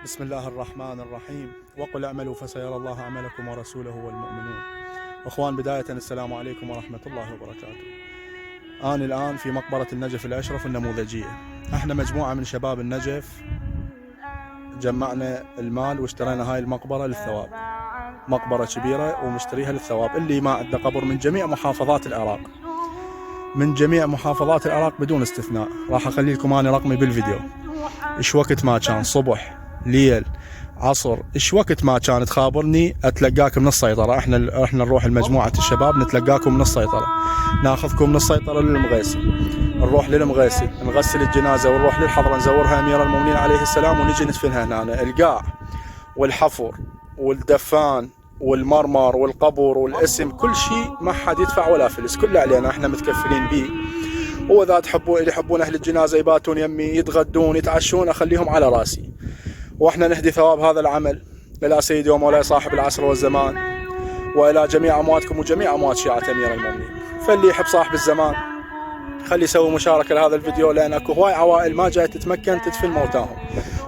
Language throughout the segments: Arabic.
بسم الله الرحمن الرحيم. وقل اعملوا فسيرى الله عملكم ورسوله والمؤمنون. اخوان، بداية السلام عليكم ورحمة الله وبركاته. أنا الآن في مقبرة النجف الأشرف النموذجية. احنا مجموعة من شباب النجف جمعنا المال واشترينا هاي المقبرة للثواب. مقبرة كبيرة ومشتريها للثواب. اللي ما عنده قبر من جميع محافظات العراق، من جميع محافظات العراق بدون استثناء. راح اخلي لكم انا رقمي بالفيديو. ايش وقت ما كان، صبح، ليل، عصر، ايش وقت ما كان تخابرني اتلقاك من السيطرة. احنا نروح لمجموعة الشباب نتلقاكم من السيطرة، ناخذكم من السيطرة للمغيسي، نروح للمغيسي نغسل الجنازة ونروح للحضرة نزورها امير المؤمنين عليه السلام ونجي ندفنها هنا. القاع والحفر والدفان والمرمر والقبر والاسم، كل شيء ما حد يدفع ولا فلس، كله علينا، احنا متكفلين به. واذا تحبون اللي يحبون اهل الجنازه يباتون يمي، يتغدون يتعشون، اخليهم على راسي. واحنا نهدي ثواب هذا العمل الى سيدي ومولاي صاحب العصر والزمان، والى جميع امواتكم وجميع اموات شيعه امير المؤمنين. فاللي يحب صاحب الزمان خلي يسوي مشاركه لهذا الفيديو، لان اكو هواي عوائل ما جاي تتمكن تدفن موتاهم.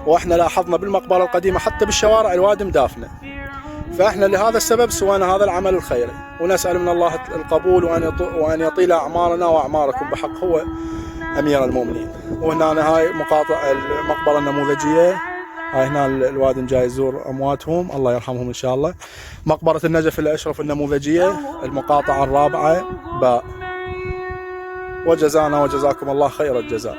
واحنا لاحظنا بالمقبره القديمه حتى بالشوارع الوادم دافنه. فاحنا لهذا السبب سوينا هذا العمل الخيري، ونسأل من الله القبول وأن يطيل أعمارنا وأعماركم بحق هو أمير المؤمنين. وهنا هاي مقاطع المقبرة النموذجية، هاي هنا الوادم جاي يزور أمواتهم الله يرحمهم إن شاء الله. مقبرة النجف الأشرف النموذجية، المقاطعة الرابعة باء. وجزانا وجزاكم الله خير الجزاء.